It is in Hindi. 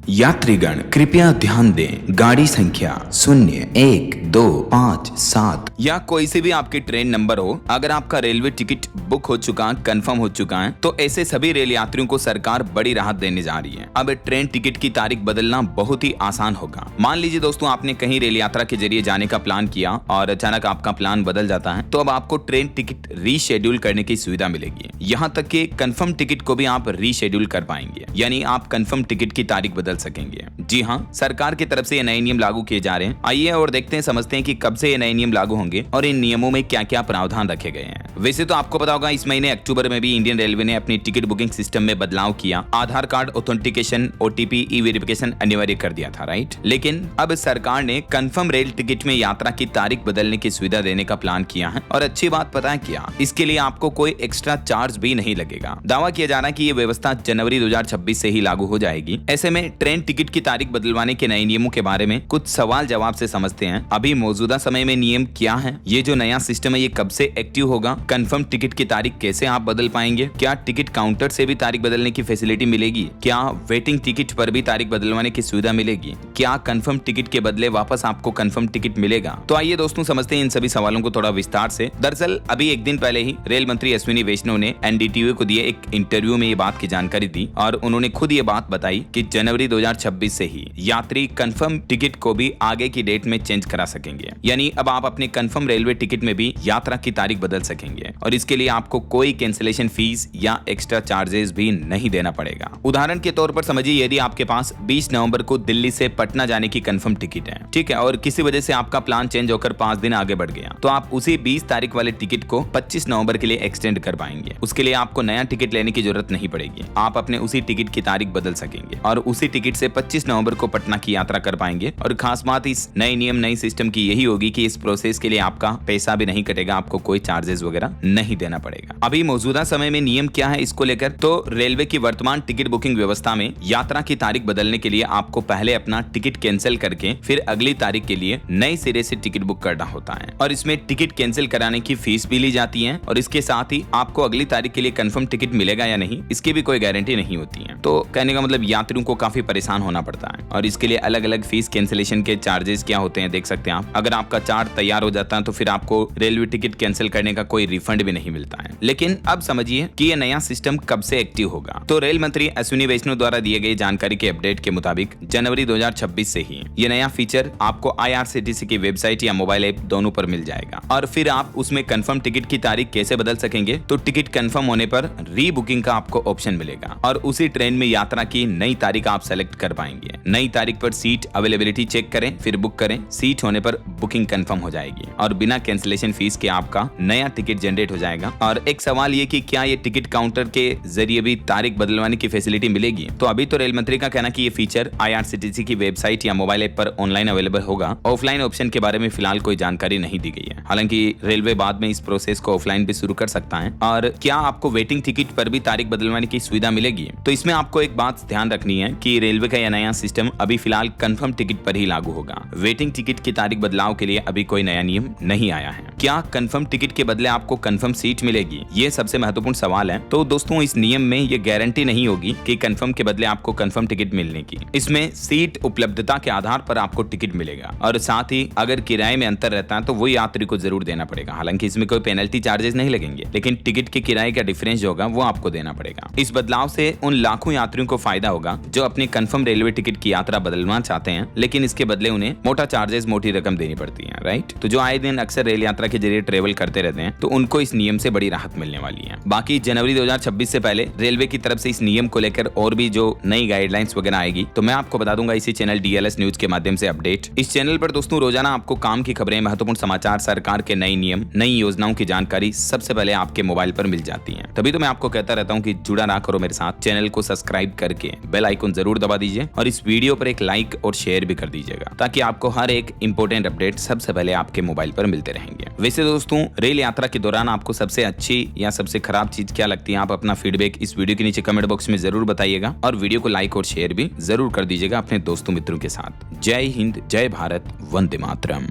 यात्रीगण कृपया ध्यान दें, गाड़ी संख्या 012557 या कोई से भी आपकी ट्रेन नंबर हो, अगर आपका रेलवे टिकट बुक हो चुका, कंफर्म हो चुका है, तो ऐसे सभी रेल यात्रियों को सरकार बड़ी राहत देने जा रही है। अब ट्रेन टिकट की तारीख बदलना बहुत ही आसान होगा। मान लीजिए दोस्तों, आपने कहीं रेल यात्रा के जरिए जाने का प्लान किया और अचानक आपका प्लान बदल जाता है, तो अब आपको ट्रेन टिकट रीशेड्यूल करने की सुविधा मिलेगी। यहाँ तक कि कंफर्म टिकट को भी आप रीशेड्यूल कर पाएंगे, यानी आप कंफर्म टिकट की तारीख बदल सकेंगे। जी हाँ, सरकार की तरफ से ये नए नियम लागू किए जा रहे हैं। आइए और देखते हैं, समझते हैं कि कब से ये नए नियम लागू होंगे और इन नियमों में क्या क्या प्रावधान रखे गए हैं। वैसे तो आपको पता होगा, इस महीने अक्टूबर में भी इंडियन रेलवे ने अपनी टिकट बुकिंग सिस्टम में बदलाव किया। आधार कार्ड ऑथेंटिकेशन, ओटीपी, ई वेरिफिकेशन अनिवार्य कर दिया था, राइट। लेकिन अब सरकार ने कंफर्म रेल टिकट में यात्रा की तारीख बदलने की सुविधा देने का प्लान किया है। और अच्छी बात पता है क्या, इसके लिए आपको कोई एक्स्ट्रा चार्ज भी नहीं लगेगा। दावा किया जा रहा है कि ये व्यवस्था जनवरी 2026 से ही लागू हो जाएगी। ऐसे में ट्रेन टिकट की तारीख बदलवाने के नए नियमों के बारे में कुछ सवाल जवाब से समझते हैं। अभी मौजूदा समय में नियम क्या है, ये जो नया सिस्टम है ये कब से एक्टिव होगा, कंफर्म टिकट की तारीख कैसे आप बदल पाएंगे, क्या टिकट काउंटर से भी तारीख बदलने की फैसिलिटी मिलेगी, क्या वेटिंग टिकट पर भी तारीख बदलवाने की सुविधा मिलेगी, क्या कंफर्म टिकट के बदले वापस आपको कंफर्म टिकट मिलेगा। तो आइए दोस्तों, समझते हैं इन सभी सवालों को थोड़ा विस्तार से। दरअसल अभी एक दिन पहले ही रेल मंत्री अश्विनी वैष्णव ने एनडीटीवी को दिए एक इंटरव्यू में ये बात की जानकारी दी और उन्होंने खुद ये बात बताई कि जनवरी 2026 से ही यात्री कंफर्म टिकट को भी आगे की डेट में चेंज करा सकेंगे। यानी अब आप अपने कंफर्म रेलवे टिकट में भी यात्रा की तारीख बदल सकेंगे और इसके लिए आपको कोई कैंसिलेशन फीस या एक्स्ट्रा चार्जेस भी नहीं देना पड़ेगा। उदाहरण के तौर पर समझिए, यदि आपके पास 20 नवंबर को दिल्ली से पटना जाने की कंफर्म टिकट है, ठीक है, और किसी वजह से आपका प्लान चेंज होकर 5 दिन आगे बढ़ गया, तो आप उसी 20 तारीख वाले टिकट को 25 नवंबर के लिए एक्सटेंड कर पाएंगे। उसके लिए आपको नया टिकट लेने की जरूरत नहीं पड़ेगी। आप अपने उसी टिकट की तारीख बदल सकेंगे और उसी टिकट से 25 नवंबर को पटना की यात्रा कर पाएंगे। और खास बात इस नए नियम, नई सिस्टम की यही होगी कि इस प्रोसेस के लिए आपका पैसा भी नहीं कटेगा, आपको कोई चार्जेस वगैरह नहीं देना पड़ेगा। अभी मौजूदा समय में नियम क्या है इसको लेकर, तो रेलवे की वर्तमान टिकट बुकिंग व्यवस्था में यात्रा की तारीख बदलने के लिए आपको पहले अपना टिकट कैंसिल करके फिर अगली तारीख के लिए नए सिरे से टिकट बुक करना होता है और इसमें टिकट कैंसिल कराने की फीस भी ली जाती है और इसके साथ ही आपको अगली तारीख के लिए कंफर्म टिकट मिलेगा या नहीं, इसकी भी कोई गारंटी नहीं होती है। तो कहने का मतलब, यात्रियों को काफी परेशान होना पड़ता है और इसके लिए अलग अलग फीस, कैंसिलेशन के चार्जेस क्या होते हैं देख सकते हैं आप। अगर आपका चार्ट तैयार हो जाता है तो फिर आपको रेलवे टिकट कैंसिल करने का कोई रिफंड भी नहीं मिलता है। लेकिन अब समझिए कि ये नया सिस्टम कब से एक्टिव होगा। तो रेल मंत्री अश्विनी वैष्णव द्वारा दिए गए जानकारी के अपडेट के मुताबिक जनवरी 2026 से ही ये नया फीचर आपको IRCTC की वेबसाइट या मोबाइल ऐप दोनों पर मिल जाएगा और फिर आप उसमें कंफर्म टिकट की तारीख कैसे बदल सकेंगे। तो टिकट कंफर्म होने पर री बुकिंग का आपको ऑप्शन मिलेगा और उसी ट्रेन में यात्रा की नई तारीख आप सेलेक्ट कर पाएंगे। नई तारीख पर सीट अवेलेबिलिटी चेक करें, फिर बुक करें। सीट होने पर बुकिंग कंफर्म हो जाएगी और बिना कैंसिलेशन फीस के आपका नया टिकट जनरेट हो जाएगा। और एक सवाल ये कि क्या ये टिकट काउंटर के जरिए भी तारीख बदलवाने की फैसिलिटी मिलेगी। तो अभी तो रेल मंत्री का कहना कि ये फीचर IRCTC की वेबसाइट या मोबाइल ऐप पर ऑनलाइन अवेलेबल होगा। ऑफलाइन ऑप्शन के बारे में फिलहाल कोई जानकारी नहीं दी गई है। हालांकि रेलवे बाद में इस प्रोसेस को ऑफलाइन भी शुरू कर सकता है। और क्या आपको वेटिंग टिकट पर भी तारीख बदलवाने की सुविधा मिलेगी। तो इसमें आपको एक बात ध्यान रखनी है कि रेलवे का यह नया सिस्टम अभी फिलहाल कंफर्म टिकट पर ही लागू होगा। वेटिंग टिकट की तारीख बदलाव के लिए अभी कोई नया नियम नहीं आया है। क्या कंफर्म टिकट के बदले आपको कंफर्म सीट मिलेगी, ये सबसे महत्वपूर्ण सवाल है। तो दोस्तों, इस नियम में ये गारंटी नहीं होगी कि कंफर्म के बदले आपको कंफर्म टिकट मिलने की। इसमें सीट उपलब्धता के आधार पर आपको टिकट मिलेगा और साथ ही अगर किराए में अंतर रहता है तो वो यात्री को जरूर देना पड़ेगा। हालांकि इसमें कोई पेनल्टी चार्जेस नहीं लगेंगे, लेकिन टिकट के किराए का डिफरेंस जो होगा वो आपको देना पड़ेगा। इस बदलाव से उन लाखों यात्रियों को फायदा होगा जो अपनी कंफर्म रेलवे टिकट की यात्रा बदलना चाहते हैं, लेकिन इसके बदले उन्हें मोटा चार्जेस, मोटी रकम देनी पड़ती है, राइट। तो जो आए दिन अक्सर रेल यात्रा के जरिए ट्रेवल करते रहते हैं, तो उनको इस नियम से बड़ी राहत मिलने वाली है। बाकी जनवरी 2026 से पहले रेलवे की तरफ से इस नियम को लेकर और भी जो नई गाइडलाइंस वगैरह आएगी तो मैं आपको बता दूंगा इसी चैनल DLS न्यूज के माध्यम से अपडेट। इस चैनल पर दोस्तों रोजाना आपको काम की खबरें, महत्वपूर्ण समाचार, सरकार के नए नियम, नई योजनाओं की जानकारी सबसे पहले आपके मोबाइल पर मिल जाती है। तभी तो मैं आपको कहता रहता हूँ कि जुड़ा ना करो मेरे साथ। चैनल को सब्सक्राइब करके बेल आइकन जरूर दबा दीजिए और इस वीडियो पर एक लाइक और शेयर भी कर दीजिएगा ताकि आपको हर एक इंपॉर्टेंट अपडेट सबसे पहले आपके मोबाइल पर मिलते रहेंगे। वैसे दोस्तों, रेल यात्रा के दौरान आपको सबसे अच्छी या सबसे खराब चीज क्या लगती है, आप अपना फीडबैक इस वीडियो के नीचे कमेंट बॉक्स में जरूर बताइएगा और वीडियो को लाइक और शेयर भी जरूर कर दीजिएगा अपने दोस्तों मित्रों के साथ। जय हिंद, जय भारत, वंदे मातरम।